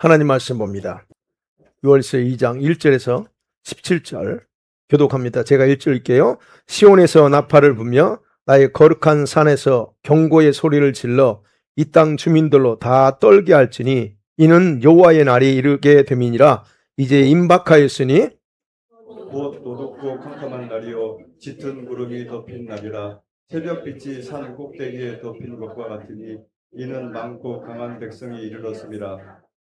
하나님 말씀 봅니다. 요한일서 2장 1절에서 17절 교독합니다. 제가 1절 읽게요. 시온에서 나팔을 불며 나의 거룩한 산에서 경고의 소리를 질러 이 땅 주민들로 다 떨게 할지니 이는 여호와의 날이 이르게 됨이니라. 이제 임박하였으니 곧 노랗고 캄캄한 날이요 짙은 구름이 덮인 날이라. 새벽빛이 산 꼭대기에 덮인 것과 같으니 이는 많고 강한 백성이 이르렀음이라.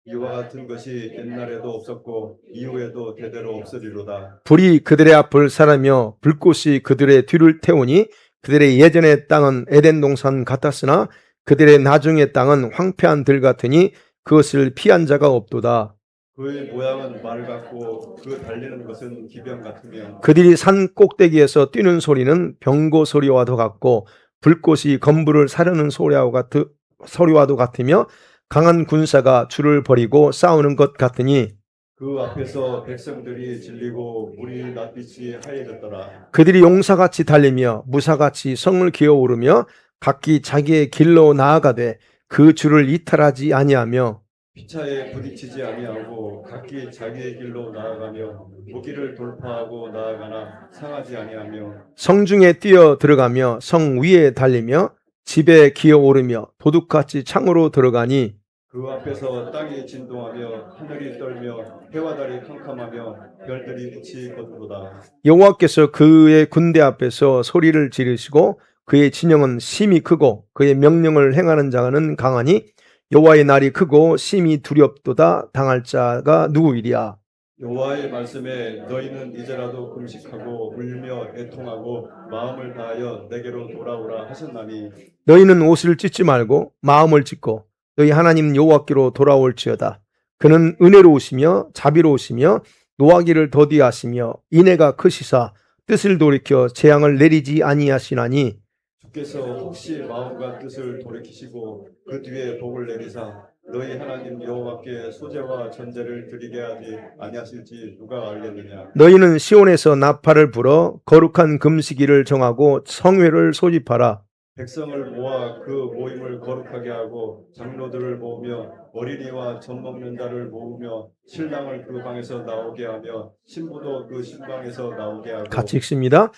이와 같은 것이 옛날에도 없었고 이후에도 대대로 없으리로다. 불이 그들의 앞을 사르며 불꽃이 그들의 뒤를 태우니 그들의 예전의 땅은 에덴 동산 같았으나 그들의 나중의 땅은 황폐한 들 같으니 그것을 피한 자가 없도다. 그의 모양은 말 같고 그 달리는 것은 기병 같으며 그들이 산 꼭대기에서 뛰는 소리는 병고 소리와도 같고 불꽃이 건물을 사르는 소리와도 같으며 강한 군사가 줄을 버리고 싸우는 것 같으니 그 앞에서 백성들이 질리고 물이 낯빛이 하얘졌더라. 그들이 용사같이 달리며 무사같이 성을 기어오르며 각기 자기의 길로 나아가되 그 줄을 이탈하지 아니하며 피차에 부딪히지 아니하고 각기 자기의 길로 나아가며 무기를 돌파하고 나아가나 상하지 아니하며 성중에 뛰어 들어가며 성 위에 달리며 집에 기어오르며 도둑같이 창으로 들어가니 그 앞에서 땅이 진동하며 하늘이 떨며 해와 달이 캄캄하며 별들이 빛이 거두로다. 여호와께서 그의 군대 앞에서 소리를 지르시고 그의 진영은 심히 크고 그의 명령을 행하는 자는 강하니 여호와의 날이 크고 심히 두렵도다. 당할 자가 누구이랴. 여호와의 말씀에 너희는 이제라도 금식하고 울며 애통하고 마음을 다하여 내게로 돌아오라 하셨나니 너희는 옷을 찢지 말고 마음을 찢고 너희 하나님 여호와께로 돌아올지어다. 그는 은혜로우시며 자비로우시며 노하기를 더디하시며 인애가 크시사 뜻을 돌이켜 재앙을 내리지 아니하시나니 주께서 혹시 마음과 뜻을 돌이키시고 그 뒤에 복을 내리사 너희 하나님 여호와께 소제와 전제를 드리게 하지 아니하실지 누가 알겠느냐. 너희는 시온에서 나팔을 불어 거룩한 금식일을 정하고 성회를 소집하라. 백성을 모아 그 모임을 거룩하게 하고 장로들을 모으며 어린이와 젖 먹는 자를 모으며 신랑을 그 방에서 나오게 하며 신부도 그 신방에서 나오게 하고 같이 읽습니다.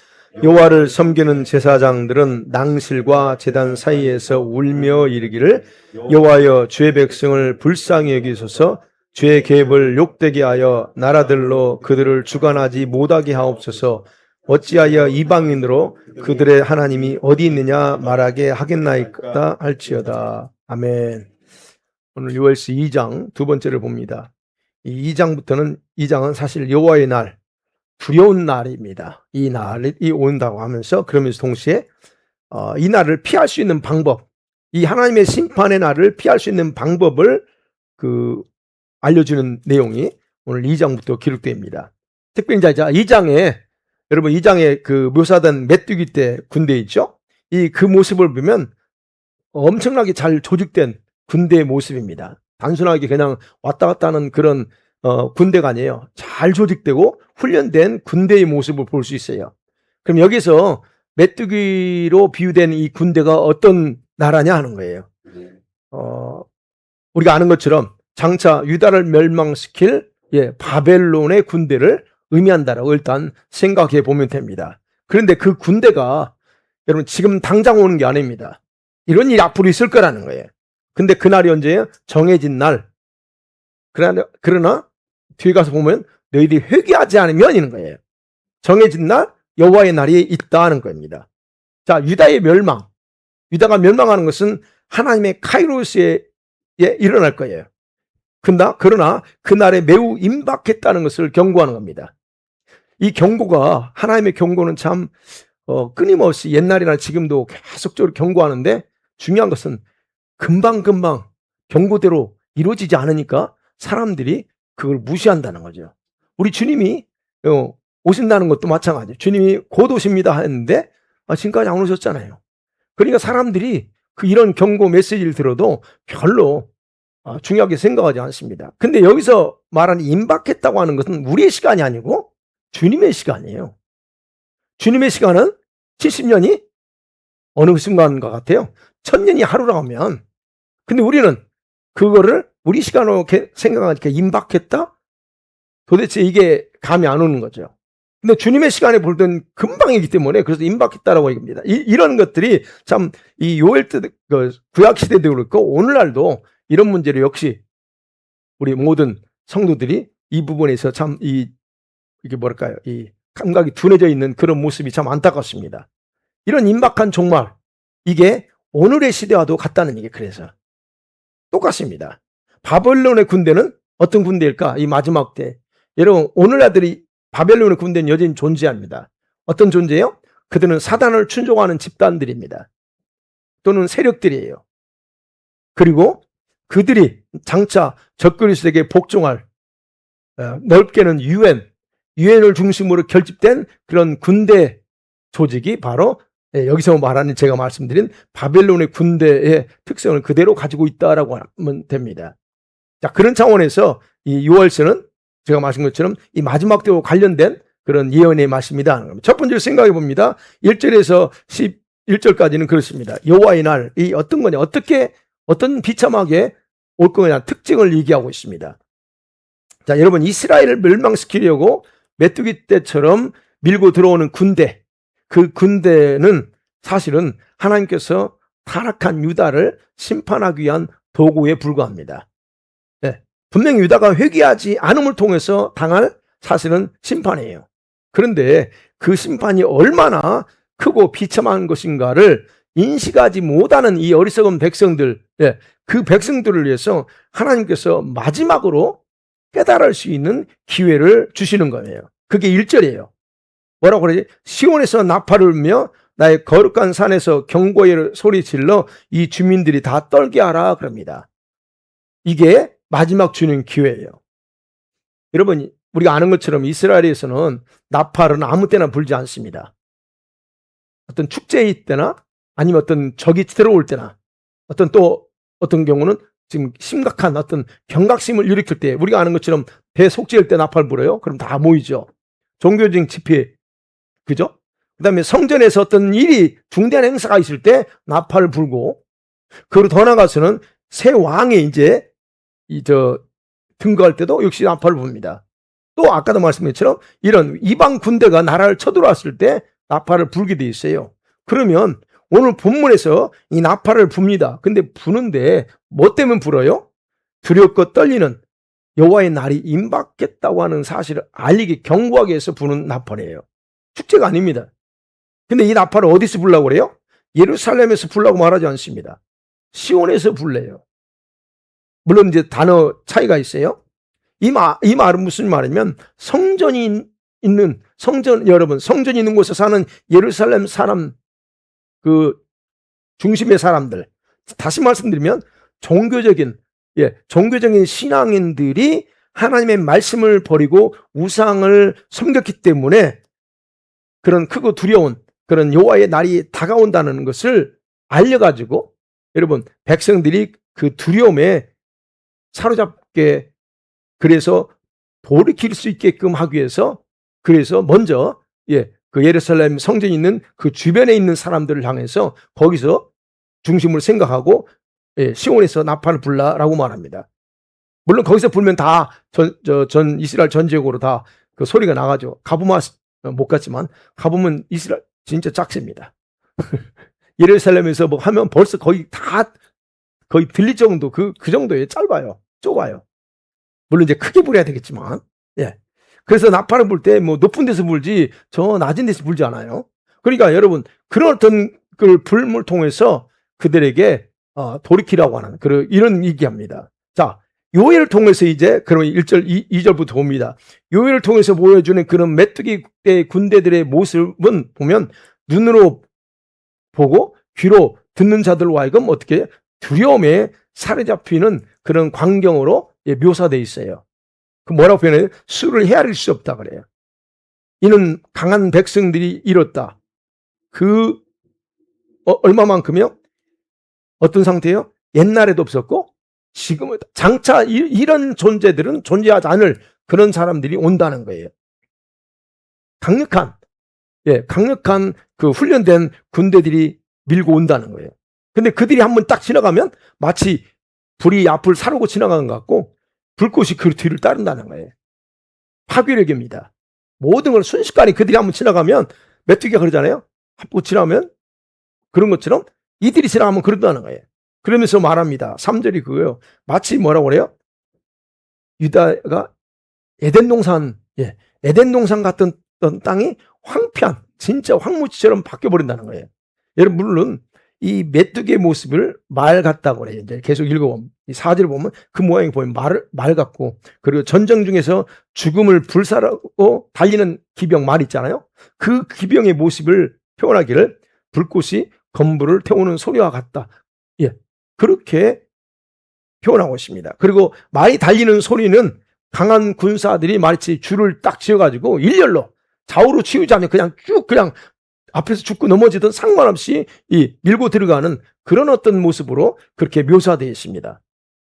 여호와를 섬기는 제사장들은 낭실과 제단 사이에서 울며 이르기를 여호와여 주의 백성을 불쌍히 여기소서 주의 계획을 욕되게 하여 나라들로 그들을 주관하지 못하게 하옵소서. 어찌하여 이방인으로 그들의 하나님이 어디 있느냐 말하게 하겠나이까 할지어다. 아멘. 오늘 요엘서 2장 두 번째를 봅니다. 이 2장은 사실 여호와의 날, 두려운 날입니다. 이 날이 온다고 하면서 그러면서 동시에 이 날을 피할 수 있는 방법, 이 하나님의 심판의 날을 피할 수 있는 방법을 알려주는 내용이 오늘 2장부터 기록됩니다. 특별히 이제 2장에 여러분 2장에 그 묘사된 메뚜기 때 군대 있죠? 그 모습을 보면 엄청나게 잘 조직된 군대의 모습입니다. 단순하게 그냥 왔다 갔다 하는 그런 군대가 아니에요. 잘 조직되고 훈련된 군대의 모습을 볼 수 있어요. 그럼 여기서 메뚜기로 비유된 이 군대가 어떤 나라냐 하는 거예요. 우리가 아는 것처럼 장차 유다를 멸망시킬 바벨론의 군대를 의미한다라고 일단 생각해 보면 됩니다. 그런데 그 군대가 여러분 지금 당장 오는 게 아닙니다. 이런 일이 앞으로 있을 거라는 거예요. 근데 그날이 언제예요? 정해진 날. 그러나 뒤에 가서 보면 너희들이 회개하지 않으면 이런 거예요. 정해진 날 여호와의 날이 있다는 겁니다. 자, 유다의 멸망. 유다가 멸망하는 것은 하나님의 카이로스에 일어날 거예요. 그러나 그날에 매우 임박했다는 것을 경고하는 겁니다. 이 경고가 하나님의 경고는 참 끊임없이 옛날이나 지금도 계속적으로 경고하는데 중요한 것은 금방금방 경고대로 이루어지지 않으니까 사람들이 그걸 무시한다는 거죠. 우리 주님이 오신다는 것도 마찬가지예요. 주님이 곧 오십니다 했는데 지금까지 안 오셨잖아요. 그러니까 사람들이 이런 경고 메시지를 들어도 별로 중요하게 생각하지 않습니다. 근데 여기서 말하는 임박했다고 하는 것은 우리의 시간이 아니고 주님의 시간이에요. 주님의 시간은 70년이 어느 순간과 같아요? 1000년이 하루라고 하면. 근데 우리는 그거를 우리 시간으로 생각하니까 임박했다? 도대체 이게 감이 안 오는 거죠. 근데 주님의 시간에 볼 땐 금방이기 때문에 그래서 임박했다라고 얘기합니다. 이런 것들이 참 이 요엘 때 그 구약 시대도 그렇고 오늘날도 이런 문제를 역시 우리 모든 성도들이 이 부분에서 참 이게 뭐랄까요? 이 감각이 둔해져 있는 그런 모습이 참 안타깝습니다. 이런 임박한 종말, 이게 오늘의 시대와도 같다는 얘기. 그래서 똑같습니다. 바벨론의 군대는 어떤 군대일까? 이 마지막 때. 여러분, 오늘날들이 바벨론의 군대는 여전히 존재합니다. 어떤 존재예요? 그들은 사단을 충족하는 집단들입니다. 또는 세력들이에요. 그리고 그들이 장차 적그리스도에게 복종할, 넓게는 유엔을 중심으로 결집된 그런 군대 조직이 바로 여기서 말하는 제가 말씀드린 바벨론의 군대의 특성을 그대로 가지고 있다라고 하면 됩니다. 자, 그런 차원에서 이 요엘서는 제가 말씀드린 것처럼 이 마지막 때와 관련된 그런 예언의 말씀이다. 첫 번째로 생각해 봅니다. 1절에서 11절까지는 그렇습니다. 여호와의 날, 이 어떤 거냐, 어떤 비참하게 올 거냐 특징을 얘기하고 있습니다. 자, 여러분, 이스라엘을 멸망시키려고 메뚜기 떼처럼 밀고 들어오는 군대, 그 군대는 사실은 하나님께서 타락한 유다를 심판하기 위한 도구에 불과합니다. 네, 분명히 유다가 회개하지 않음을 통해서 당할 사실은 심판이에요. 그런데 그 심판이 얼마나 크고 비참한 것인가를 인식하지 못하는 이 어리석은 백성들, 그 백성들을 위해서 하나님께서 마지막으로 깨달을 수 있는 기회를 주시는 거예요. 그게 1절이에요. 뭐라고 그러지? 시온에서 나팔을 울며 나의 거룩한 산에서 경고의 소리 질러 이 주민들이 다 떨게 하라 그럽니다. 이게 마지막 주는 기회예요. 여러분, 우리가 아는 것처럼 이스라엘에서는 나팔은 아무 때나 불지 않습니다. 어떤 축제일 때나 아니면 어떤 적이 들어올 때나 어떤 경우는 지금 심각한 어떤 경각심을 일으킬 때, 우리가 아는 것처럼 대속죄일 때 나팔 불어요. 그럼 다 모이죠. 종교적인 집회, 그죠? 그 다음에 성전에서 어떤 일이 중대한 행사가 있을 때 나팔을 불고, 그리고 더 나가서는 새 왕이 이제 등거할 때도 역시 나팔을 붑니다. 또 아까도 말씀드린 것처럼 이런 이방 군대가 나라를 쳐들어왔을 때 나팔을 불게 돼 있어요. 그러면 오늘 본문에서 이 나팔을 붑니다. 근데 부는데 뭐 때문에 불어요? 두렵고 떨리는 여호와의 날이 임박했다고 하는 사실을 알리기, 경고하기 위해서 부는 나팔이에요. 축제가 아닙니다. 근데 이 나팔을 어디서 불라고 그래요? 예루살렘에서 불라고 말하지 않습니다. 시온에서 불래요. 물론 이제 단어 차이가 있어요. 이 말은 무슨 말이냐면 성전이 있는 곳에 사는 예루살렘 사람, 그 중심의 사람들, 다시 말씀드리면 종교적인 신앙인들이 하나님의 말씀을 버리고 우상을 섬겼기 때문에 그런 크고 두려운 그런 여호와의 날이 다가온다는 것을 알려가지고, 여러분, 백성들이 그 두려움에 사로잡게, 그래서 돌이킬 수 있게끔 하기 위해서, 그래서 먼저 그 예루살렘 성전이 있는 그 주변에 있는 사람들을 향해서 거기서 중심을 생각하고 시온에서 나팔을 불라라고 말합니다. 물론 거기서 불면 다 전 이스라엘 전적으로 다 그 소리가 나가죠. 가보면 못 갔지만 가보면 이스라엘 진짜 작습니다. 예루살렘에서 뭐 하면 벌써 거의 들릴 정도, 그 정도에 좁아요. 물론 이제 크게 불어야 되겠지만, 그래서 나팔을 불 때 뭐 높은 데서 불지 저 낮은 데서 불지 않아요. 그러니까 여러분, 그런 어떤 그 불을 통해서 그들에게 돌이키라고 하는 이런 얘기합니다. 자, 요엘을 통해서 이제 그러면 1절 2절부터 봅니다. 요엘을 통해서 보여주는 그런 메뚜기 때 군대들의 모습은 보면 눈으로 보고 귀로 듣는 자들로 하여금 어떻게 두려움에 사로잡히는 그런 광경으로 묘사되어 있어요. 그 뭐라고 표현해요? 수를 헤아릴 수 없다 그래요. 이는 강한 백성들이 이뤘다. 얼마만큼이요? 어떤 상태예요? 옛날에도 없었고 지금은 장차 이런 존재들은 존재하지 않을 그런 사람들이 온다는 거예요. 강력한 그 훈련된 군대들이 밀고 온다는 거예요. 근데 그들이 한번 딱 지나가면 마치 불이 앞을 사르고 지나가는 것 같고 불꽃이 그 뒤를 따른다는 거예요. 파괴력입니다. 모든 걸 순식간에 그들이 한번 지나가면 메뚜기가 그러잖아요. 한번 지나면 그런 것처럼 이들이 지나가면 그런다는 거예요. 그러면서 말합니다. 3절이 그거예요. 마치 뭐라고 그래요? 유다가 에덴 동산, 에덴 동산 같은 땅이 황폐한 진짜 황무지처럼 바뀌어버린다는 거예요. 여러분 물론 이 메뚜기의 모습을 말 같다고 그래요. 이제 계속 읽어보면 이 4절을 보면 그 모양이 보면 말 같고, 그리고 전쟁 중에서 죽음을 불사르고 달리는 기병 말 있잖아요. 그 기병의 모습을 표현하기를 불꽃이 건물을 태우는 소리와 같다. 그렇게 표현하고 있습니다. 그리고 말이 달리는 소리는 강한 군사들이 마치 줄을 딱 지어가지고 일렬로 좌우로 치우지 않으면 그냥 쭉 그냥 앞에서 죽고 넘어지든 상관없이 밀고 들어가는 그런 어떤 모습으로 그렇게 묘사되어 있습니다.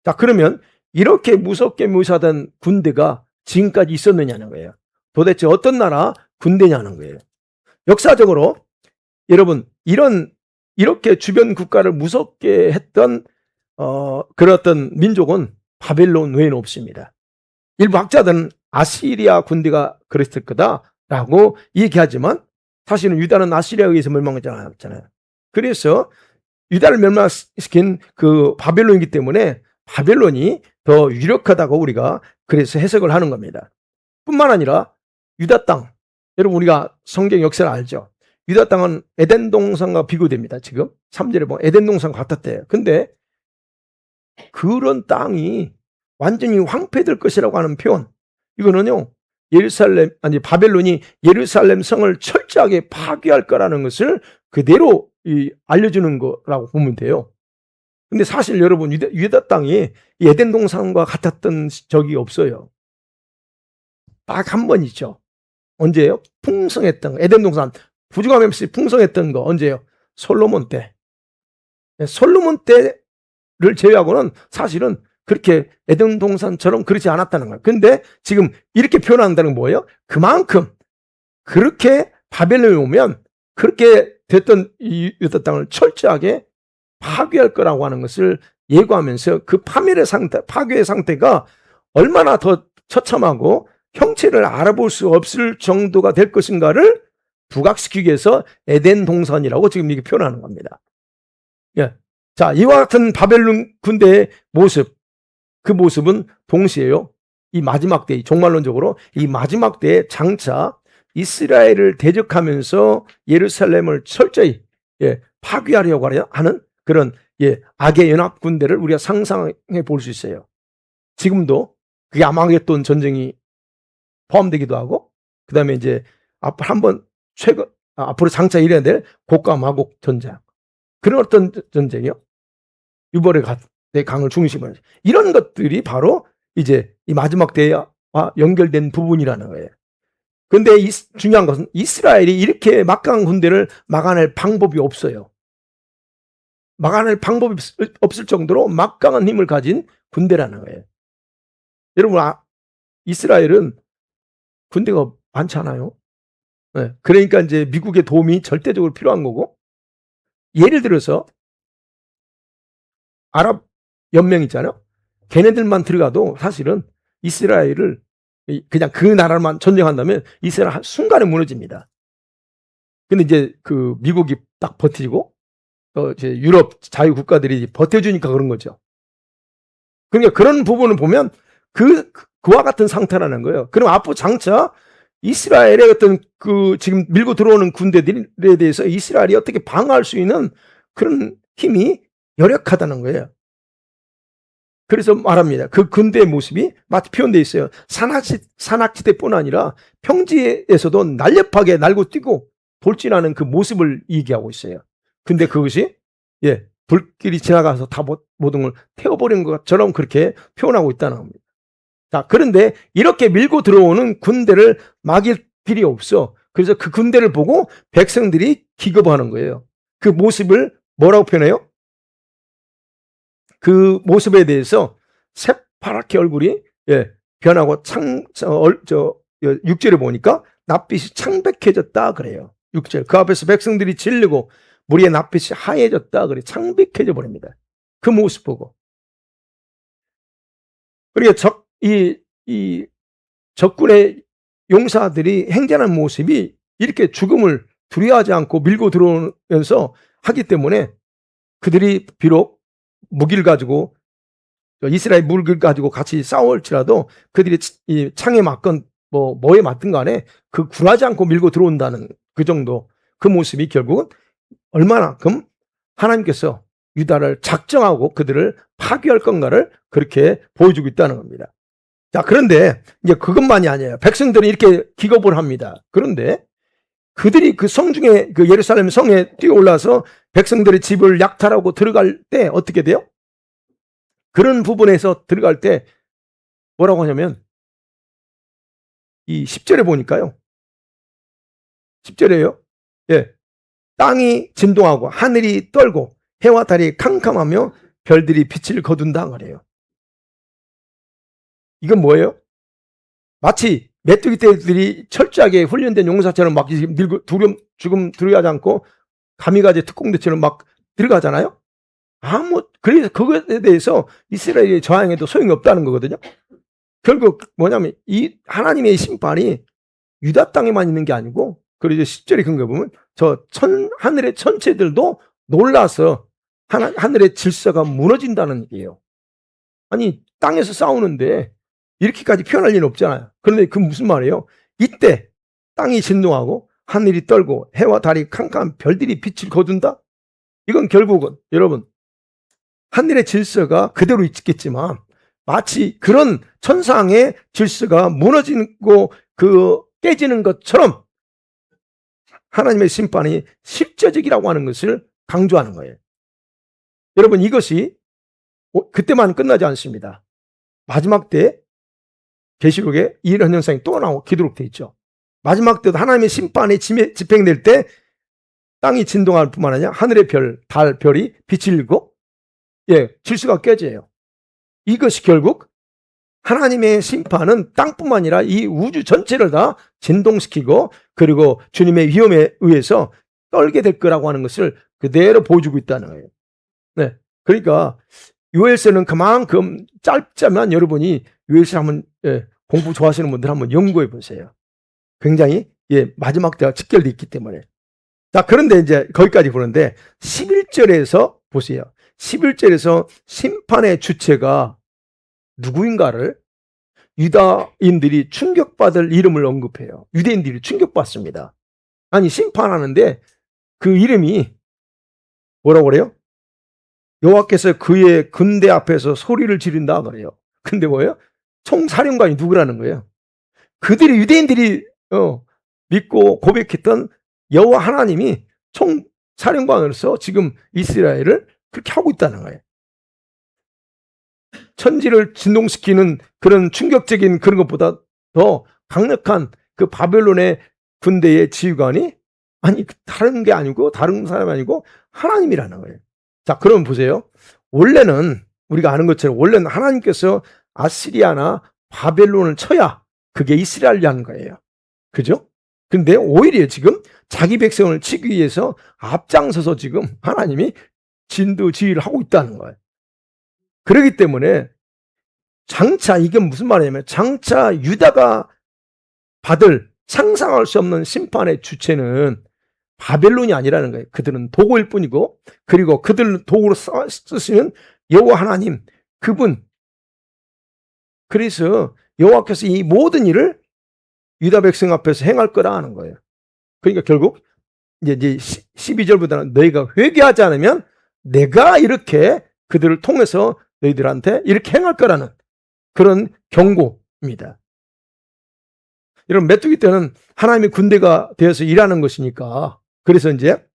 자, 그러면 이렇게 무섭게 묘사된 군대가 지금까지 있었느냐는 거예요. 도대체 어떤 나라 군대냐는 거예요. 역사적으로 여러분 이렇게 주변 국가를 무섭게 했던 그런 어떤 민족은 바벨론 외에는 없습니다. 일부 학자들은 아시리아 군대가 그랬을 거다라고 얘기하지만 사실은 유다는 아시리아에 의해서 멸망하지 않았잖아요. 그래서 유다를 멸망시킨 그 바벨론이기 때문에 바벨론이 더 유력하다고 우리가 그래서 해석을 하는 겁니다. 뿐만 아니라 유다 땅, 여러분 우리가 성경 역사를 알죠. 유다 땅은 에덴 동산과 비교됩니다. 지금 3절에 보면 에덴 동산 같았대요. 근데 그런 땅이 완전히 황폐될 것이라고 하는 표현, 이거는요 바벨론이 예루살렘 성을 철저하게 파괴할 거라는 것을 그대로 알려주는 거라고 보면 돼요. 근데 사실 여러분 유다 땅이 에덴 동산과 같았던 적이 없어요. 딱 한 번 있죠. 언제예요? 풍성했던 에덴 동산 부족함 없이 풍성했던 거 언제예요? 솔로몬 때. 솔로몬 때를 제외하고는 사실은 그렇게 에덴 동산처럼 그렇지 않았다는 거예요. 근데 지금 이렇게 표현한다는 건 뭐예요? 그만큼 그렇게 바벨론에 오면 그렇게 됐던 이 유다 땅을 철저하게 파괴할 거라고 하는 것을 예고하면서 그 파괴의 상태가 얼마나 더 처참하고 형체를 알아볼 수 없을 정도가 될 것인가를 부각시키기 위해서 에덴 동산이라고 지금 이렇게 표현하는 겁니다. 자, 이와 같은 바벨론 군대의 모습, 그 모습은 동시에요. 이 마지막 때, 종말론적으로 이 마지막 때에 장차 이스라엘을 대적하면서 예루살렘을 철저히 파괴하려고 하는 그런 악의 연합 군대를 우리가 상상해 볼 수 있어요. 지금도 그게 아마겟돈 전쟁이 포함되기도 하고, 그 다음에 이제 앞으로 장차 일어나야 될 곡과 마곡 전쟁, 그런 어떤 전쟁이요. 유벌의 강을 중심으로 이런 것들이 바로 이제 이 마지막 때와 연결된 부분이라는 거예요. 그런데 중요한 것은 이스라엘이 이렇게 막강한 군대를 막아낼 방법이 없어요. 막아낼 방법이 없을 정도로 막강한 힘을 가진 군대라는 거예요. 여러분 이스라엘은 군대가 많잖아요. 그러니까 이제 미국의 도움이 절대적으로 필요한 거고, 예를 들어서 아랍 연맹 있잖아요. 걔네들만 들어가도 사실은 이스라엘을 그냥 그 나라만 전쟁한다면 이스라엘 한 순간에 무너집니다. 근데 이제 그 미국이 딱 버티고 이제 유럽 자유 국가들이 버텨주니까 그런 거죠. 그러니까 그런 부분을 보면 그와 같은 상태라는 거예요. 그럼 앞으로 장차 이스라엘의 어떤 그 지금 밀고 들어오는 군대들에 대해서 이스라엘이 어떻게 방어할 수 있는 그런 힘이 열악하다는 거예요. 그래서 말합니다. 그 군대의 모습이 마치 표현되어 있어요. 산악지대뿐 아니라 평지에서도 날렵하게 날고 뛰고 돌진하는 그 모습을 얘기하고 있어요. 근데 그것이 불길이 지나가서 다 모든 걸 태워버리는 것처럼 그렇게 표현하고 있다는 겁니다. 자, 그런데 이렇게 밀고 들어오는 군대를 막을 길이 없어. 그래서 그 군대를 보고 백성들이 기겁하는 거예요. 그 모습을 뭐라고 표현해요? 그 모습에 대해서 새파랗게 얼굴이 변하고 6절에 보니까 낯빛이 창백해졌다 그래요. 6절. 그 앞에서 백성들이 질르고 무리의 낯빛이 하얘졌다 그래. 창백해져 버립니다. 그 모습 보고. 그러니까 이 적군의 용사들이 행전하는 모습이 이렇게 죽음을 두려워하지 않고 밀고 들어오면서 하기 때문에 그들이 비록 무기를 가지고 이스라엘 무기를 가지고 같이 싸울지라도 그들이 이 창에 맞건 뭐에 맞든 간에 그 굴하지 않고 밀고 들어온다는 그 정도 그 모습이 결국은 얼마나큼 하나님께서 유다를 작정하고 그들을 파괴할 건가를 그렇게 보여주고 있다는 겁니다. 자, 그런데 이제 그것만이 아니에요. 백성들은 이렇게 기겁을 합니다. 그런데 그들이 그 성중에 그 예루살렘 성에 뛰어올라서 백성들의 집을 약탈하고 들어갈 때 어떻게 돼요? 그런 부분에서 들어갈 때 뭐라고 하냐면 이 10절에 보니까요. 10절에요. 예. 땅이 진동하고 하늘이 떨고 해와 달이 캄캄하며 별들이 빛을 거둔다 그래요. 이건 뭐예요? 마치 메뚜기 떼들이 철저하게 훈련된 용사처럼 막 죽음 두려워하지 않고 가미가제 특공대처럼 막 들어가잖아요. 그래서 그것에 대해서 이스라엘이 저항해도 소용이 없다는 거거든요. 결국 뭐냐면 이 하나님의 심판이 유다 땅에만 있는 게 아니고, 그리고 이제 10절에 근거 보면 하늘의 천체들도 놀라서 하늘의 질서가 무너진다는 얘기예요. 아니 땅에서 싸우는데 이렇게까지 표현할 일은 없잖아요. 그런데 그 무슨 말이에요? 이때 땅이 진동하고 하늘이 떨고 해와 달이 캄캄한 별들이 빛을 거둔다? 이건 결국은 여러분 하늘의 질서가 그대로 있겠지만 마치 그런 천상의 질서가 무너지고 깨지는 것처럼 하나님의 심판이 실제적이라고 하는 것을 강조하는 거예요. 여러분 이것이 그때만 끝나지 않습니다. 마지막 때 계시록에 이런 현상이 또 나오고 기록되어 있죠. 마지막 때도 하나님의 심판이 집행될 때 땅이 진동할 뿐만 아니라 하늘의 별이 빛을 잃고 질서가 깨져요. 이것이 결국 하나님의 심판은 땅뿐만 아니라 이 우주 전체를 다 진동시키고 그리고 주님의 위엄에 의해서 떨게 될 거라고 하는 것을 그대로 보여주고 있다는 거예요. 네. 그러니까 요엘서는 그만큼 짧지만 여러분이 요엘서 한번 공부 좋아하시는 분들 한번 연구해 보세요. 굉장히 마지막 때가 직결되어 있기 때문에. 자, 그런데 이제 거기까지 보는데 11절에서 보세요. 11절에서 심판의 주체가 누구인가를 유다인들이 충격받을 이름을 언급해요. 유대인들이 충격받습니다. 아니 심판하는데 그 이름이 뭐라고 그래요? 여호와께서 그의 군대 앞에서 소리를 지른다 그래요. 근데 뭐예요? 총사령관이 누구라는 거예요? 그들이 유대인들이 믿고 고백했던 여호와 하나님이 총사령관으로서 지금 이스라엘을 그렇게 하고 있다는 거예요. 천지를 진동시키는 그런 충격적인 그런 것보다 더 강력한 그 바벨론의 군대의 지휘관이 다른 게 아니고 다른 사람이 아니고 하나님이라는 거예요. 자, 그럼 보세요. 원래는 우리가 아는 것처럼 원래는 하나님께서 아시리아나 바벨론을 쳐야 그게 이스라엘이 하는 거예요. 그죠? 근데 오히려 지금 자기 백성을 치기 위해서 앞장서서 지금 하나님이 진두지휘를 하고 있다는 거예요. 그렇기 때문에 장차 이게 무슨 말이냐면 장차 유다가 받을 상상할 수 없는 심판의 주체는 바벨론이 아니라는 거예요. 그들은 도구일 뿐이고 그리고 그들 도구로 쓰시는 여호와 하나님 그분. 그래서 여호와께서 이 모든 일을 유다 백성 앞에서 행할 거라 하는 거예요. 그러니까 결국 이제 12절보다는 너희가 회개하지 않으면 내가 이렇게 그들을 통해서 너희들한테 이렇게 행할 거라는 그런 경고입니다. 여러분 메뚜기 때는 하나님의 군대가 되어서 일하는 것이니까 그래서 이제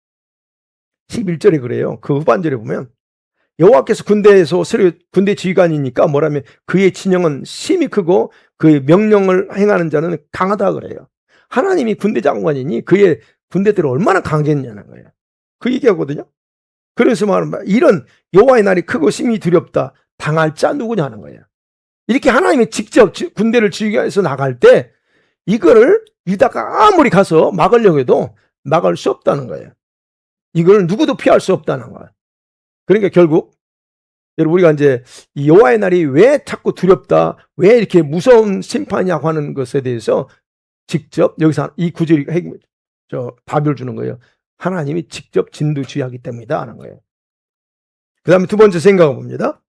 11절에 그래요. 그 후반절에 보면 여호와께서 군대에서 군대 지휘관이니까 뭐라면 그의 진영은 심히 크고 그의 명령을 행하는 자는 강하다 그래요. 하나님이 군대 장관이니 그의 군대들이 얼마나 강하겠냐는 거예요. 그 얘기하거든요. 그래서 말하면 이런 여호와의 날이 크고 심히 두렵다. 당할 자 누구냐는 거예요. 이렇게 하나님이 직접 군대를 지휘해서 나갈 때 이거를 유다가 아무리 가서 막으려고 해도 막을 수 없다는 거예요. 이걸 누구도 피할 수 없다는 거예요. 그러니까 결국 여러분 우리가 이제 이 여호와의 날이 왜 자꾸 두렵다, 왜 이렇게 무서운 심판이냐고 하는 것에 대해서 직접 여기서 이 구절이 답을 주는 거예요. 하나님이 직접 진두지휘하기 때문이다 하는 거예요. 그 다음에 두 번째 생각해 봅니다.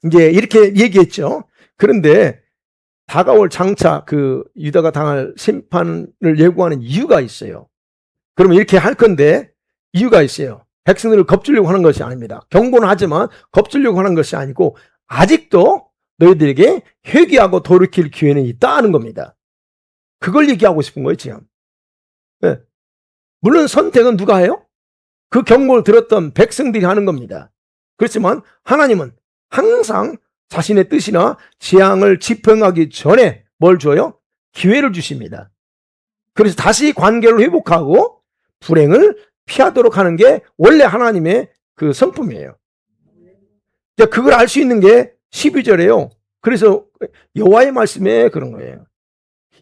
이제 이렇게 얘기했죠. 그런데 다가올 장차 그 유다가 당할 심판을 예고하는 이유가 있어요. 그러면 이렇게 할 건데 이유가 있어요. 백성들을 겁주려고 하는 것이 아닙니다. 경고는 하지만 겁주려고 하는 것이 아니고 아직도 너희들에게 회개하고 돌이킬 기회는 있다 하는 겁니다. 그걸 얘기하고 싶은 거예요 지금. 네. 물론 선택은 누가 해요? 그 경고를 들었던 백성들이 하는 겁니다. 그렇지만 하나님은 항상 자신의 뜻이나 재앙을 집행하기 전에 뭘 줘요? 기회를 주십니다. 그래서 다시 관계를 회복하고 불행을 피하도록 하는 게 원래 하나님의 그 성품이에요. 그걸 알 수 있는 게 12절이에요. 그래서 여호와의 말씀에 그런 거예요.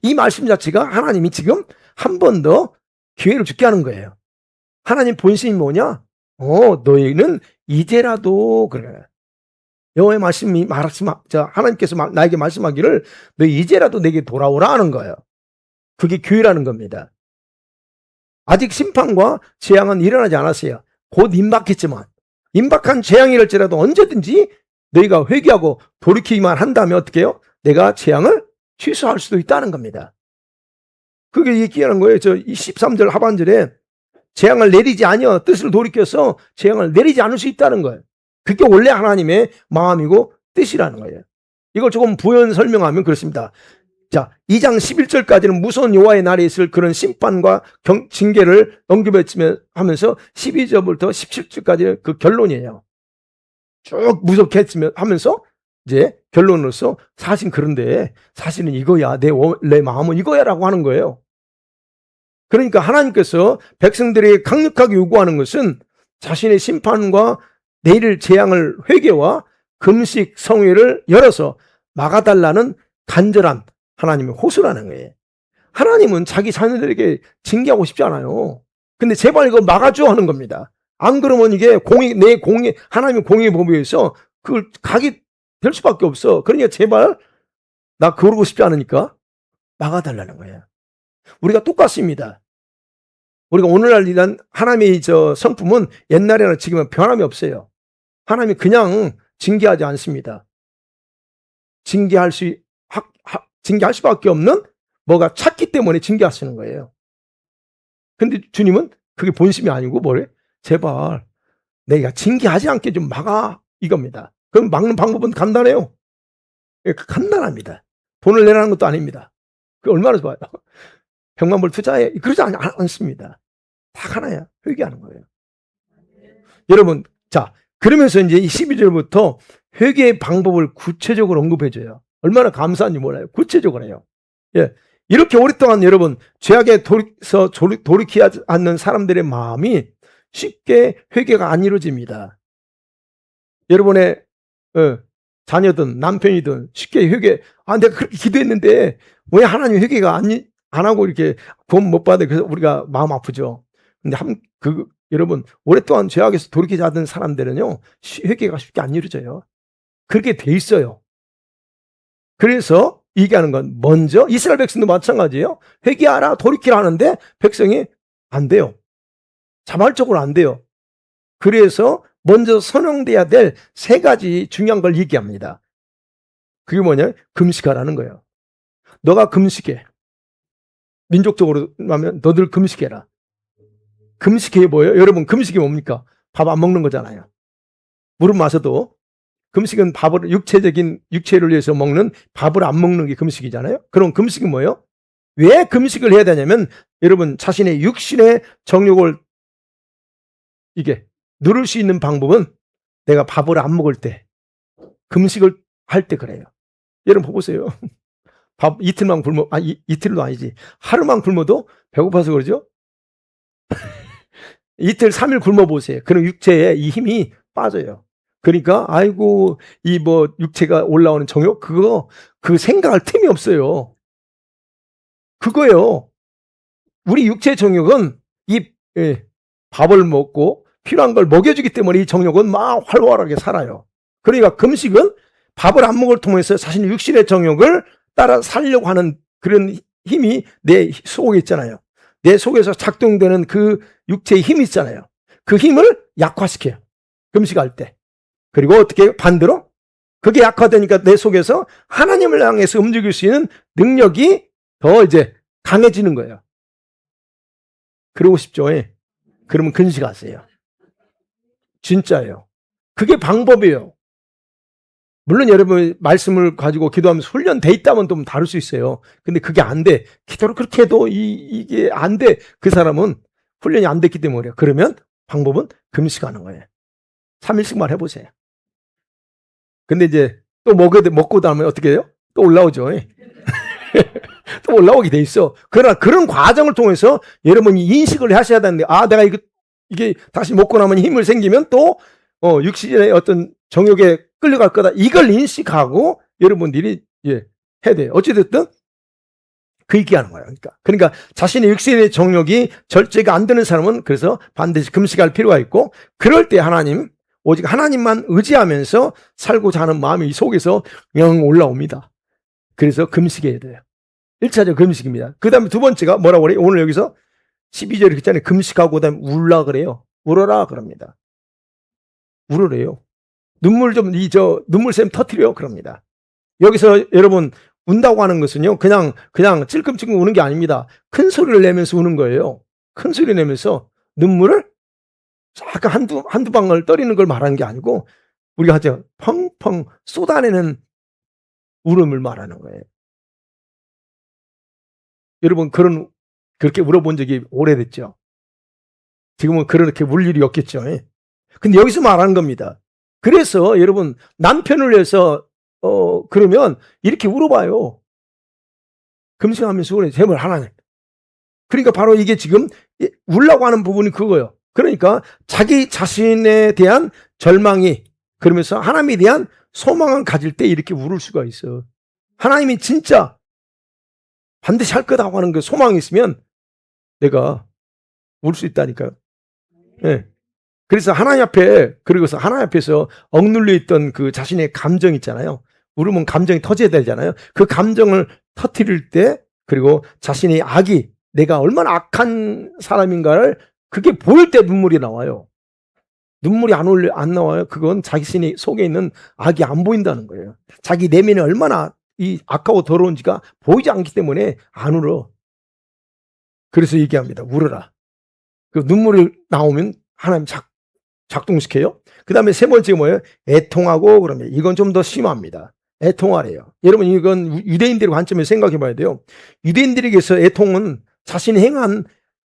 이 말씀 자체가 하나님이 지금 한 번 더 기회를 주게 하는 거예요. 하나님 본심이 뭐냐? 너희는 이제라도 그래. 여호와의 말씀이 하나님께서 나에게 말씀하기를 너희 이제라도 내게 돌아오라 하는 거예요. 그게 기회라는 겁니다. 아직 심판과 재앙은 일어나지 않았어요. 곧 임박했지만 임박한 재앙이랄지라도 언제든지 너희가 회개하고 돌이키기만 한다면 어떻게 해요? 내가 재앙을 취소할 수도 있다는 겁니다. 그게 얘기하는 거예요. 저 13절 하반절에 재앙을 내리지 아니여 뜻을 돌이켜서 재앙을 내리지 않을 수 있다는 거예요. 그게 원래 하나님의 마음이고 뜻이라는 거예요. 이걸 조금 부연 설명하면 그렇습니다. 자, 2장 11절까지는 무서운 여호와의 날에 있을 그런 심판과 징계를 언급하면서 12절부터 17절까지 그 결론이에요. 쭉 무섭게 하면서 이제 결론으로서 사실은 이거야. 내 마음은 이거야라고 하는 거예요. 그러니까 하나님께서 백성들에게 강력하게 요구하는 것은 자신의 심판과 내릴 재앙을 회개와 금식 성회를 열어서 막아달라는 간절한 하나님의 호소라는 거예요. 하나님은 자기 자녀들에게 징계하고 싶지 않아요. 근데 제발 이거 막아줘 하는 겁니다. 안 그러면 이게 하나님의 공의 법에 의해서 그걸 각이 될 수밖에 없어. 그러니까 제발 나 그러고 싶지 않으니까 막아달라는 거예요. 우리가 똑같습니다. 우리가 오늘날 이런 하나님의 성품은 옛날에나 지금은 변함이 없어요. 하나님이 그냥 징계하지 않습니다. 징계할 수밖에 없는 뭐가 찾기 때문에 징계하시는 거예요. 근데 주님은 그게 본심이 아니고 뭐래? 제발 내가 징계하지 않게 좀 막아 이겁니다. 그럼 막는 방법은 간단해요. 간단합니다. 돈을 내라는 것도 아닙니다. 그 얼마나 좋아요. 100만 불 투자해. 그러지 않습니다. 다 하나야. 회개하는 거예요. 여러분, 자, 그러면서 이제 12절부터 회개의 방법을 구체적으로 언급해줘요. 얼마나 감사한지 몰라요. 구체적으로 해요. 예. 이렇게 오랫동안 여러분, 죄악에 돌이키지 않는 사람들의 마음이 쉽게 회개가 안 이루어집니다. 여러분의 자녀든 남편이든 쉽게 내가 그렇게 기도했는데 왜 하나님 회개가 안 하고 이렇게 구원 못 받아? 그래서 우리가 마음 아프죠. 근데 여러분, 오랫동안 죄악에서 돌이키지 않는 사람들은요, 회개가 쉽게 안 이루어져요. 그렇게 돼 있어요. 그래서 얘기하는 건 먼저 이스라엘 백성도 마찬가지예요. 회개하라, 돌이키라 하는데 백성이 안 돼요. 자발적으로 안 돼요. 그래서 먼저 선언돼야 될 3가지 중요한 걸 얘기합니다. 그게 뭐냐? 금식하라는 거예요. 너가 금식해. 민족적으로 하면 너들 금식해라. 금식해 뭐예요? 여러분, 금식이 뭡니까? 밥 안 먹는 거잖아요. 물은 마셔도 금식은 육체를 위해서 먹는 밥을 안 먹는 게 금식이잖아요. 그럼 금식이 뭐예요? 왜 금식을 해야 되냐면 여러분, 자신의 육신의 정욕을 누를 수 있는 방법은 내가 밥을 안 먹을 때, 금식을 할 때 그래요. 여러분 보세요. 밥 이틀만 이틀도 아니지. 하루만 굶어도 배고파서 그러죠? 이틀, 3일 굶어보세요. 그럼 육체에 이 힘이 빠져요. 그러니까, 육체가 올라오는 정욕, 그 생각할 틈이 없어요. 그거예요. 우리 육체 정욕은 밥을 먹고 필요한 걸 먹여주기 때문에 이 정욕은 막 활발하게 살아요. 그러니까 금식은 밥을 안 먹을 통해서 자신의 육신의 정욕을 따라 살려고 하는 그런 힘이 내 속에 있잖아요. 내 속에서 작동되는 그 육체의 힘이 있잖아요. 그 힘을 약화시켜요. 금식할 때. 그리고 어떻게 반대로 그게 약화되니까 내 속에서 하나님을 향해서 움직일 수 있는 능력이 더 이제 강해지는 거예요. 그러고 싶죠. 예. 그러면 금식하세요. 진짜예요. 그게 방법이에요. 물론 여러분 말씀을 가지고 기도하면서 훈련돼 있다면 좀 다를 수 있어요. 근데 그게 안 돼. 기도를 그렇게 해도 이게 안 돼. 그 사람은 훈련이 안 됐기 때문에 그래요. 그러면 방법은 금식하는 거예요. 3일씩만 해보세요. 근데 이제 또 먹고 나면 어떻게 해요? 또 올라오죠. 또 올라오게 돼 있어. 그러나 그런 과정을 통해서 여러분이 인식을 하셔야 되는데, 아, 내가 이게 다시 먹고 나면 힘을 생기면 또, 육신의 어떤 정욕에 끌려갈 거다. 이걸 인식하고 여러분들이, 해야 돼요. 어찌됐든, 그 얘기하는 거예요. 그러니까 자신의 육신의 정욕이 절제가 안 되는 사람은 그래서 반드시 금식할 필요가 있고, 그럴 때 오직 하나님만 의지하면서 살고자 하는 마음이 이 속에서 영 올라옵니다. 그래서 금식해야 돼요. 1차적 금식입니다. 그 다음에 두 번째가 뭐라고 그래요? 오늘 여기서 12절에 있잖아요. 금식하고 그 다음에 울라 그래요. 울어라 그럽니다. 울으래요. 눈물샘 터뜨려 그럽니다. 여기서 여러분 운다고 하는 것은요. 그냥 찔끔찔끔 우는 게 아닙니다. 큰 소리를 내면서 우는 거예요. 큰 소리 내면서 눈물을 약간 한두 방울 떨리는 걸 말하는 게 아니고 우리가 하죠. 펑펑 쏟아내는 울음을 말하는 거예요. 여러분 그렇게 울어본 적이 오래됐죠. 지금은 그렇게 울 일이 없겠죠. 근데 여기서 말하는 겁니다. 그래서 여러분 남편을 위해서 그러면 이렇게 울어봐요. 금식하면서 그래 제발 하나님. 그러니까 바로 이게 지금 울라고 하는 부분이 그거예요. 그러니까 자기 자신에 대한 절망이 그러면서 하나님에 대한 소망을 가질 때 이렇게 울을 수가 있어. 하나님이 진짜 반드시 할 거다고 하는 그 소망이 있으면 내가 울 수 있다니까요. 예. 그래서 그리고서 하나님 앞에서 억눌려 있던 그 자신의 감정 있잖아요. 울으면 감정이 터져야 되잖아요. 그 감정을 터뜨릴 때 그리고 자신의 악이 내가 얼마나 악한 사람인가를 그게 보일 때 눈물이 나와요. 눈물이 안 나와요. 그건 자기 속에 있는 악이 안 보인다는 거예요. 자기 내면이 얼마나 이 악하고 더러운지가 보이지 않기 때문에 안 울어. 그래서 얘기합니다. 울어라. 그 눈물이 나오면 하나님 작동시켜요. 그 다음에 세 번째가 뭐예요? 애통하고 그러면 이건 좀 더 심합니다. 애통하래요. 여러분 이건 유대인들의 관점에서 생각해 봐야 돼요. 유대인들에게서 애통은 자신이 행한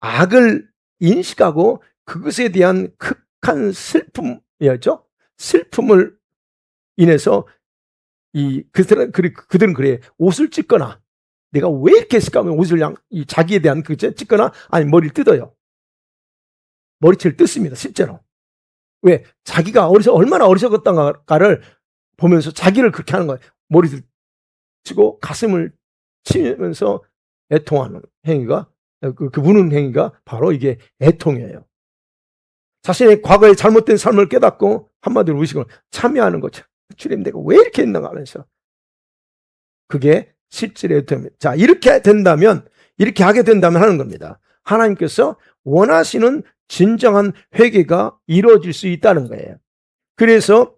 악을 인식하고 그것에 대한 극한 슬픔이었죠. 슬픔을 인해서 그들은 그래 옷을 찢거나 내가 왜 이렇게 했을까 하면 옷을 자기에 대한 찢거나 아니 머리를 뜯어요. 머리채를 뜯습니다. 실제로. 왜? 자기가 얼마나 어리석었던가를 보면서 자기를 그렇게 하는 거예요. 머리를 치고 가슴을 치면서 애통하는 행위가 그 우는 행위가 바로 이게 애통이에요. 자신의 과거의 잘못된 삶을 깨닫고 한마디로 의식을 참여하는 거죠. 주님 내가 왜 이렇게 했는가 하면서 그게 실질의 애통입니다. 자 이렇게 하게 된다면 하는 겁니다. 하나님께서 원하시는 진정한 회개가 이루어질 수 있다는 거예요. 그래서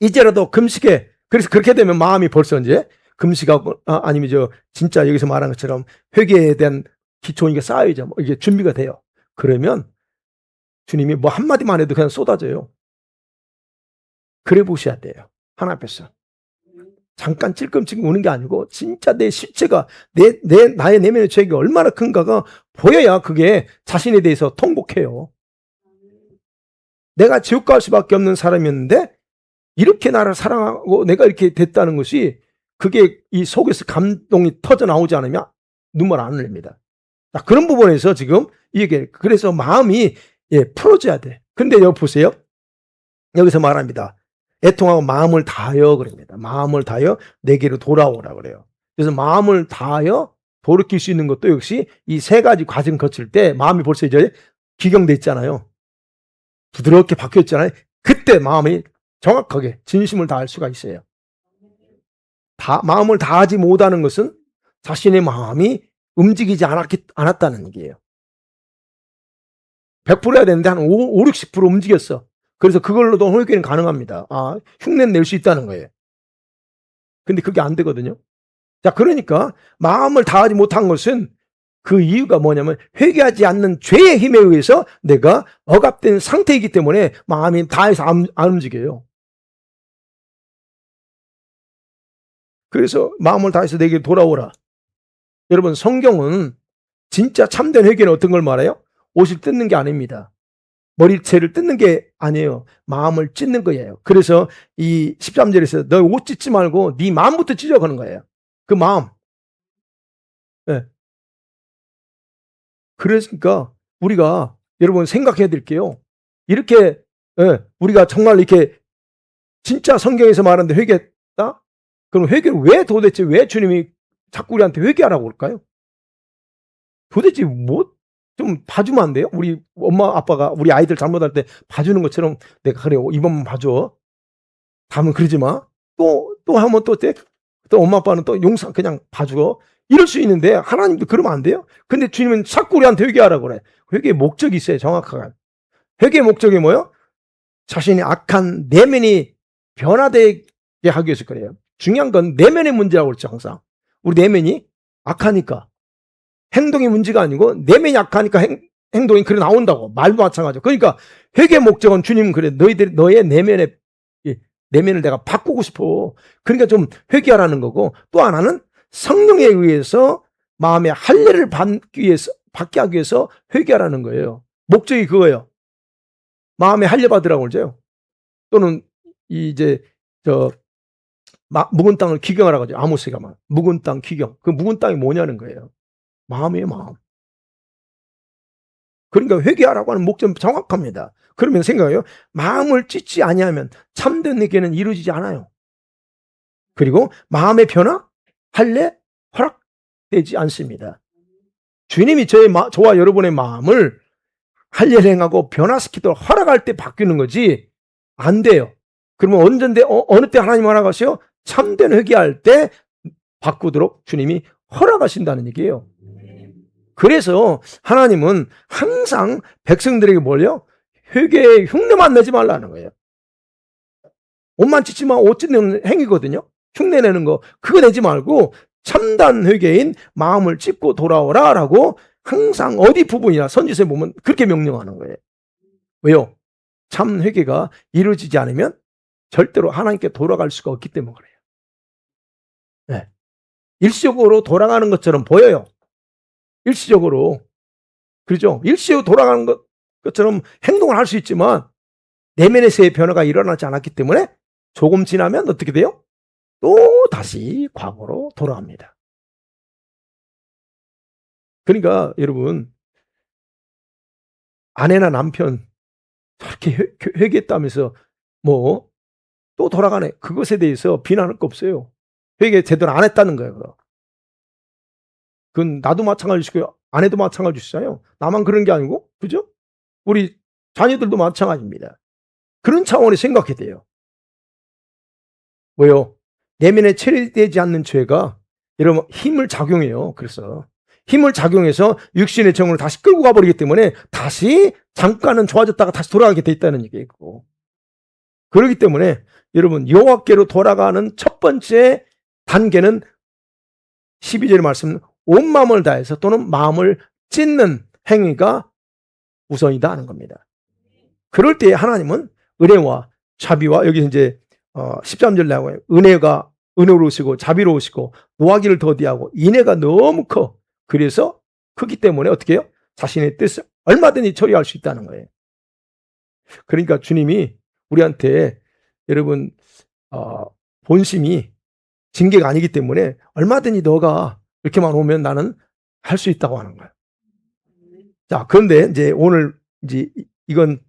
이제라도 금식에 그래서 그렇게 되면 마음이 벌써 이제 금식하고 아니면 진짜 여기서 말한 것처럼 회개에 대한 기초가 쌓여져 이게 준비가 돼요. 그러면 주님이 뭐 한마디만 해도 그냥 쏟아져요. 그래 보셔야 돼요. 하나님 앞에서. 잠깐 찔끔찔끔 우는 게 아니고 진짜 내 실체가 나의 내면의 죄가 얼마나 큰가가 보여야 그게 자신에 대해서 통곡해요. 내가 지옥 갈 수밖에 없는 사람이었는데 이렇게 나를 사랑하고 내가 이렇게 됐다는 것이 그게 이 속에서 감동이 터져 나오지 않으면 눈물 안 흘립니다. 그런 부분에서 지금 이게 그래서 마음이 풀어져야 돼. 근데 여기 보세요. 여기서 말합니다. 애통하고 마음을 다하여 그럽니다. 마음을 다하여 내게로 돌아오라 그래요. 그래서 마음을 다하여 돌이킬 수 있는 것도 역시 이 세 가지 과정 거칠 때 마음이 벌써 이제 기경돼 있잖아요. 부드럽게 바뀌어 있잖아요. 그때 마음이 정확하게 진심을 다할 수가 있어요. 마음을 다하지 못하는 것은 자신의 마음이 움직이지 않았다는 얘기예요. 100% 해야 되는데 한 5, 60% 움직였어. 그래서 그걸로도 회개는 가능합니다. 흉내는 낼 수 있다는 거예요. 근데 그게 안 되거든요. 자, 그러니까 마음을 다하지 못한 것은 그 이유가 뭐냐면 회개하지 않는 죄의 힘에 의해서 내가 억압된 상태이기 때문에 마음이 다해서 안 움직여요. 그래서 마음을 다해서 내게 돌아오라. 여러분, 성경은 진짜 참된 회개는 어떤 걸 말해요? 옷을 뜯는 게 아닙니다. 머리채를 뜯는 게 아니에요. 마음을 찢는 거예요. 그래서 이 13절에서 너 옷 찢지 말고 네 마음부터 찢어 가는 거예요. 그 마음. 네. 그러니까 우리가 여러분 생각해야 될게요. 이렇게 우리가 정말 이렇게 진짜 성경에서 말하는데 회개했다? 그럼 회개를 왜 주님이 자꾸 우리한테 회개하라고 그럴까요? 도대체 좀 봐주면 안 돼요? 우리 엄마 아빠가 우리 아이들 잘못할 때 봐주는 것처럼 내가 그래 이번만 봐줘. 다음은 그러지 마. 또 하면 또 엄마 아빠는 또 용서 그냥 봐주고 이럴 수 있는데 하나님도 그러면 안 돼요? 근데 주님은 자꾸 우리한테 회개하라고 그래. 회개의 목적이 있어요. 정확하게. 회개의 목적이 뭐예요? 자신의 악한 내면이 변화되게 하기 위해서 그래요. 중요한 건 내면의 문제라고 그랬죠. 항상. 우리 내면이 악하니까. 행동이 문제가 아니고 내면이 약하니까 행동이 그래 나온다고. 말도 마찬가지죠. 그러니까 회개의 목적은 주님은 그래. 너의 내면을 내가 바꾸고 싶어. 그러니까 좀 회개하라는 거고, 또 하나는 성령에 의해서 마음의 할례를 받게 하기 위해서 회개하라는 거예요. 목적이 그거예요. 마음의 할례 받으라고 그러죠. 또는 묵은 땅을 기경하라고 하죠. 아모스가 말. 묵은 땅 기경. 그 묵은 땅이 뭐냐는 거예요. 마음이에요, 마음. 그러니까 회개하라고 하는 목적은 정확합니다. 그러면 생각해요. 마음을 찢지 아니하면 참된 회개는 이루어지지 않아요. 그리고 마음의 변화, 할례, 허락되지 않습니다. 주님이 저와 여러분의 마음을 할례를 행하고 변화시키도록 허락할 때 바뀌는 거지 안 돼요. 그러면 어느 때 하나님 허락하세요? 참된 회개할 때 바꾸도록 주님이 허락하신다는 얘기예요. 그래서 하나님은 항상 백성들에게 뭘요? 회개의 흉내만 내지 말라는 거예요. 옷만 찢지 마. 옷 찢는 행위거든요. 흉내 내는 거 그거 내지 말고 참단 회개인 마음을 찢고 돌아오라 라고 항상 어디 부분이나 선지서에 보면 그렇게 명령하는 거예요. 왜요? 참 회개가 이루어지지 않으면 절대로 하나님께 돌아갈 수가 없기 때문에 그래요. 네. 일시적으로 돌아가는 것처럼 보여요. 일시적으로. 그렇죠? 일시적으로 돌아가는 것처럼 행동을 할 수 있지만 내면에서의 변화가 일어나지 않았기 때문에 조금 지나면 어떻게 돼요? 또 다시 과거로 돌아갑니다. 그러니까 여러분 아내나 남편 저렇게 회개했다면서 또 돌아가네. 그것에 대해서 비난할 거 없어요. 회개 제대로 안 했다는 거예요. 그건 나도 마찬가지시고요. 아내도 마찬가지시잖아요. 나만 그런 게 아니고, 그죠? 우리 자녀들도 마찬가지입니다. 그런 차원에 생각해야 돼요. 왜요? 내면에 처리되지 않는 죄가 여러분 힘을 작용해요. 그래서 힘을 작용해서 육신의 정을 다시 끌고 가버리기 때문에 다시 잠깐은 좋아졌다가 다시 돌아가게 돼 있다는 얘기예요. 그렇기 때문에 여러분 여호와께로 돌아가는 첫 번째 단계는 12절의 말씀 온 마음을 다해서 또는 마음을 찢는 행위가 우선이다 하는 겁니다. 그럴 때 하나님은 은혜와 자비와 여기 이제 13절 나오고요. 은혜로우시고 자비로우시고 노하기를 더디하고 인애가 너무 커. 그래서 크기 때문에 어떻게 해요? 자신의 뜻을 얼마든지 처리할 수 있다는 거예요. 그러니까 주님이 우리한테 여러분 본심이 징계가 아니기 때문에 얼마든지 너가 이렇게만 오면 나는 할 수 있다고 하는 거예요. 자, 그런데 이제 오늘 이제 이건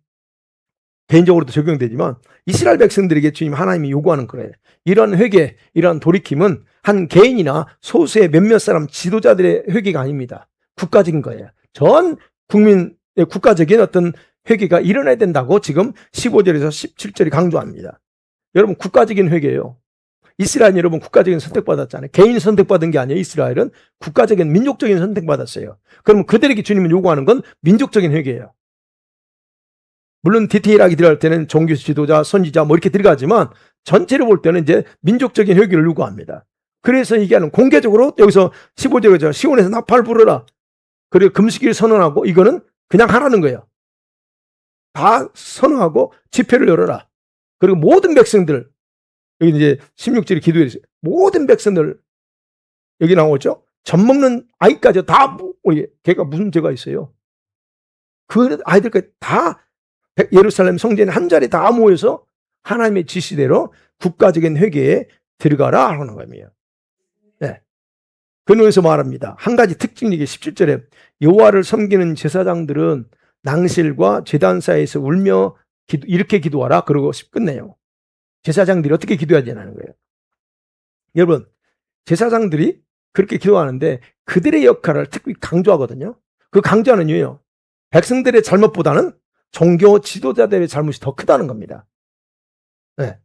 개인적으로도 적용되지만 이스라엘 백성들에게 주님 하나님이 요구하는 거예요. 이런 회개, 이런 돌이킴은 한 개인이나 소수의 몇몇 사람 지도자들의 회개가 아닙니다. 국가적인 거예요. 전 국민의 국가적인 어떤 회개가 일어나야 된다고 지금 15절에서 17절이 강조합니다. 여러분 국가적인 회개예요. 이스라엘 여러분 국가적인 선택받았잖아요. 개인 선택받은 게 아니에요. 이스라엘은 국가적인 민족적인 선택받았어요. 그러면 그들에게 주님이 요구하는 건 민족적인 회개예요. 물론 디테일하게 들어갈 때는 종교 지도자, 선지자 뭐 이렇게 들어가지만 전체를 볼 때는 이제 민족적인 회개를 요구합니다. 그래서 얘기하는 공개적으로 여기서 15절에서 시온에서 나팔 부르라. 그리고 금식일 선언하고 이거는 그냥 하라는 거예요. 다 선언하고 집회를 열어라. 그리고 모든 백성들 여기 이제 16절에 기도해 주세요. 모든 백성들 여기 나오죠. 젖 먹는 아이까지 다 걔가 무슨 죄가 있어요? 그 아이들까지 다 예루살렘 성전에 한 자리 다 모여서 하나님의 지시대로 국가적인 회개에 들어가라 하는 거예요. 네. 그러면서 말합니다. 한 가지 특징이 17절에 여호와를 섬기는 제사장들은 낭실과 제단사에서 울며 이렇게 기도하라. 그러고 끝내요. 제사장들이 어떻게 기도해야 되냐는 거예요. 여러분, 제사장들이 그렇게 기도하는데 그들의 역할을 특히 강조하거든요. 그 강조하는 이유요. 백성들의 잘못보다는 종교 지도자들의 잘못이 더 크다는 겁니다. 네.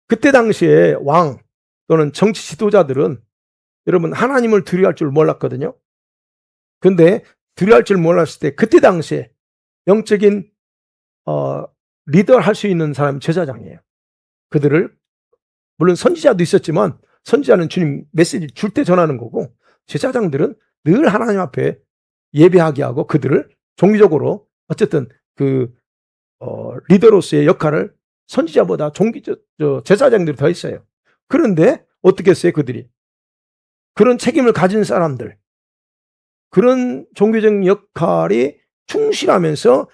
그때 당시에 왕 또는 정치 지도자들은 여러분 하나님을 두려워할 줄 몰랐거든요. 근데 두려워할 줄 몰랐을 때 그때 당시에 영적인 리더를 할 수 있는 사람이 제사장이에요. 그들을 물론 선지자도 있었지만 선지자는 주님 메시지 줄 때 전하는 거고 제사장들은 늘 하나님 앞에 예배하게 하고 그들을 종교적으로 어쨌든 그 리더로서의 역할을 선지자보다 제사장들이 더 있어요. 그런데 어떻게 했어요? 그들이 그런 책임을 가진 사람들 그런 종교적인 역할이 충실하면서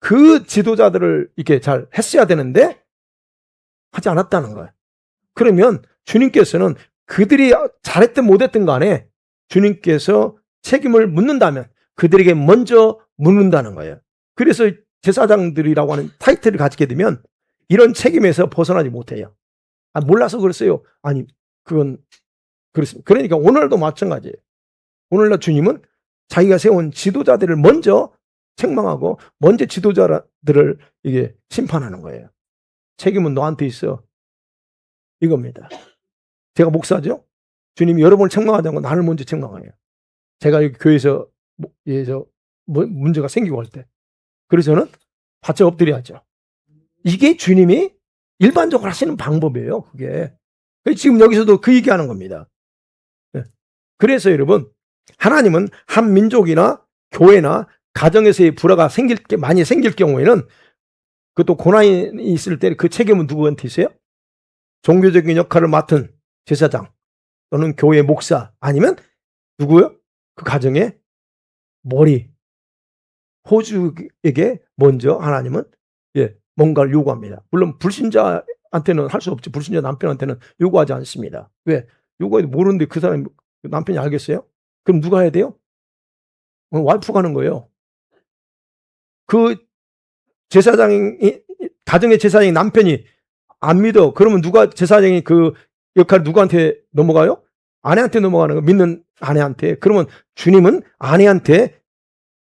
그 지도자들을 이렇게 잘 했어야 되는데 하지 않았다는 거예요. 그러면 주님께서는 그들이 잘했든 못했든 간에 주님께서 책임을 묻는다면 그들에게 먼저 묻는다는 거예요. 그래서 제사장들이라고 하는 타이틀을 가지게 되면 이런 책임에서 벗어나지 못해요. 몰라서 그랬어요. 아니 그건 그렇습니다. 그러니까 오늘도 마찬가지예요. 오늘날 주님은 자기가 세운 지도자들을 먼저 책망하고 먼저 지도자들을 이게 심판하는 거예요. 책임은 너한테 있어. 이겁니다. 제가 목사죠. 주님이 여러분을 책망하자는 건 나를 먼저 책망해요. 제가 여기 교회에서 문제가 생기고 할 때. 그래서 저는 바짝 엎드려야죠. 이게 주님이 일반적으로 하시는 방법이에요. 그게. 지금 여기서도 그 얘기하는 겁니다. 그래서 여러분 하나님은 한 민족이나 교회나 가정에서의 불화가 많이 생길 경우에는 그것도 고난이 있을 때 그 책임은 누구한테 있어요? 종교적인 역할을 맡은 제사장 또는 교회 목사 아니면 누구요? 그 가정의 머리 호주에게 먼저 하나님은 뭔가를 요구합니다. 물론 불신자한테는 할 수 없지. 불신자 남편한테는 요구하지 않습니다. 왜? 요구해도 모르는데 그 사람이 남편이 알겠어요? 그럼 누가 해야 돼요? 와이프가 하는 거예요. 그 가정의 제사장이 남편이 안 믿어. 그러면 제사장이 그 역할을 누구한테 넘어가요? 아내한테 넘어가는 거 믿는 아내한테. 그러면 주님은 아내한테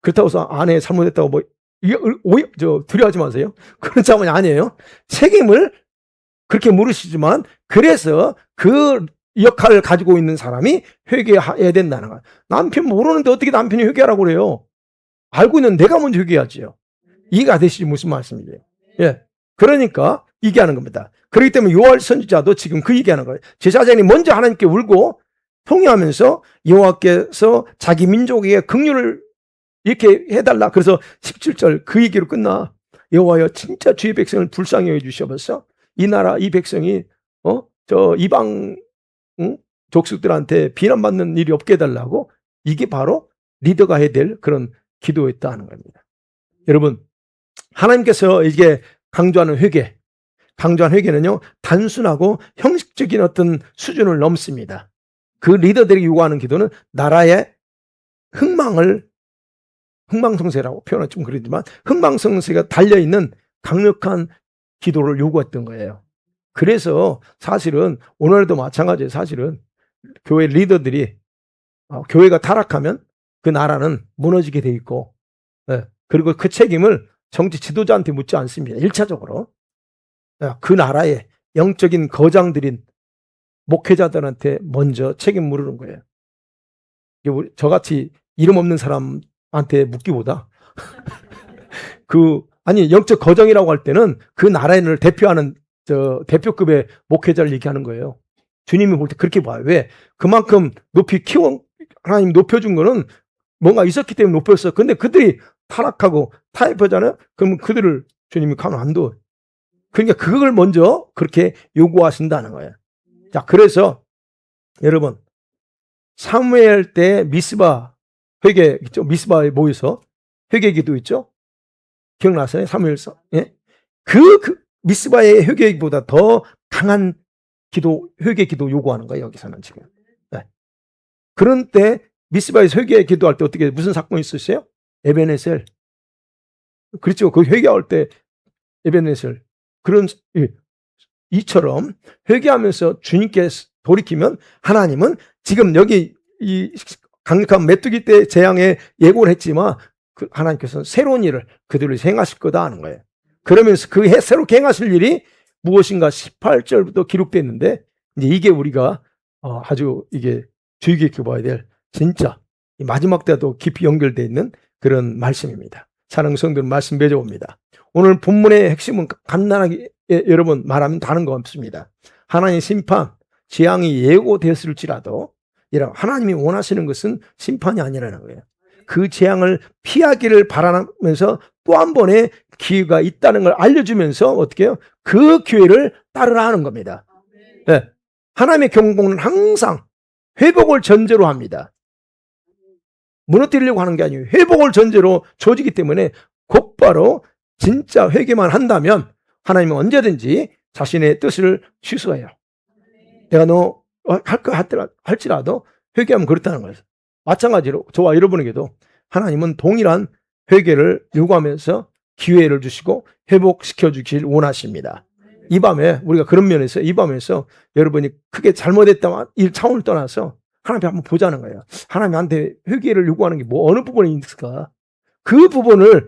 그렇다고 해서 아내 잘못했다고 두려워하지 마세요. 그런 차원이 아니에요. 책임을 그렇게 물으시지만 그래서 그 역할을 가지고 있는 사람이 회개해야 된다는 거예요. 남편 모르는데 어떻게 남편이 회개하라고 그래요? 알고 있는 내가 먼저 회개해야지요. 이해가 되시지 무슨 말씀이에요? 예. 그러니까 얘기하는 겁니다. 그렇기 때문에 요엘 선지자도 지금 그 얘기하는 거예요. 제사장이 먼저 하나님께 울고 통회하면서 여호와께서 자기 민족에게 긍휼을 이렇게 해달라. 그래서 17절 그 얘기로 끝나. 여호와여 진짜 주의 백성을 불쌍히 여겨주셔서 이 나라 이 백성이 저 이방 족속들한테 비난받는 일이 없게 해달라고. 이게 바로 리더가 해야 될 그런 기도였다는 겁니다. 여러분 하나님께서 이게 강조한 회개는요 단순하고 형식적인 어떤 수준을 넘습니다. 그 리더들이 요구하는 기도는 나라의 흥망성쇠라고 표현은 좀 그러지만 흥망성쇠가 달려있는 강력한 기도를 요구했던 거예요. 그래서 사실은 오늘도 마찬가지예요. 사실은 교회 리더들이 교회가 타락하면 그 나라는 무너지게 돼 있고 그리고 그 책임을 정치 지도자한테 묻지 않습니다. 1차적으로. 그 나라의 영적인 거장들인 목회자들한테 먼저 책임 물으는 거예요. 저같이 이름 없는 사람한테 묻기보다 아니 영적 거장이라고 할 때는 그 나라를 대표하는 대표급의 목회자를 얘기하는 거예요. 주님이 볼 때 그렇게 봐요. 왜? 그만큼 하나님 높여준 거는 뭔가 있었기 때문에 높였어. 근데 그들이 타락하고 타협하잖아요. 그러면 그들을 주님이 가만 안 둬. 그러니까 그걸 먼저 그렇게 요구하신다는 거예요. 자, 그래서 여러분 사무엘 때 미스바 회개 있죠? 미스바에 모여서 회개 기도 있죠? 기억나세요? 사무엘서. 예? 그 미스바의 회개보다 더 강한 회개 기도 요구하는 거예요, 여기서는 지금. 네. 그런 때 미스바에서 회개 기도할 때 어떻게 무슨 사건이 있으세요? 에베네셀. 그렇죠. 그 회개할 때 에베네셀. 그런 이처럼 회개하면서 주님께 돌이키면 하나님은 지금 여기 이 강력한 메뚜기 때 재앙에 예고를 했지만 하나님께서는 새로운 일을 그들을 행하실 거다 하는 거예요. 그러면서 새롭게 행하실 일이 무엇인가 18절부터 기록되어 있는데 이제 이게 우리가 아주 이게 주의 깊게 봐야 될 진짜 마지막 때도 깊이 연결되어 있는 그런 말씀입니다. 사랑하는 성도들 말씀 맺어봅니다. 오늘 본문의 핵심은 간단하게 여러분 말하면 다른 거 없습니다. 하나님의 심판, 재앙이 예고되었을지라도 하나님이 원하시는 것은 심판이 아니라는 거예요. 그 재앙을 피하기를 바라면서 또 한 번의 기회가 있다는 걸 알려주면서 어떻게 해요? 그 기회를 따르라 하는 겁니다. 네. 하나님의 경고는 항상 회복을 전제로 합니다. 무너뜨리려고 하는 게 아니에요. 회복을 전제로 줘지기 때문에 곧바로 진짜 회개만 한다면 하나님은 언제든지 자신의 뜻을 취소해요. 내가 너 할 거 할지라도 회개하면 그렇다는 거예요. 마찬가지로 저와 여러분에게도 하나님은 동일한 회개를 요구하면서 기회를 주시고 회복시켜 주길 원하십니다. 이 밤에 우리가 그런 면에서 이 밤에서 여러분이 크게 잘못했다면 이 차원을 떠나서 하나님 앞에 한번 보자는 거예요. 하나님한테 회개를 요구하는 게 어느 부분에 있을까? 그 부분을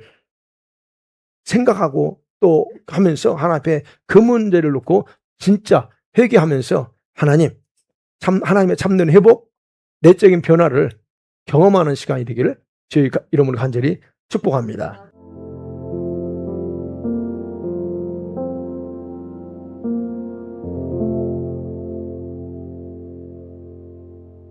생각하고 또 하면서 하나님 앞에 그 문제를 놓고 진짜 회개하면서 하나님의 참된 회복, 내적인 변화를 경험하는 시간이 되기를 저희 이름으로 간절히 축복합니다.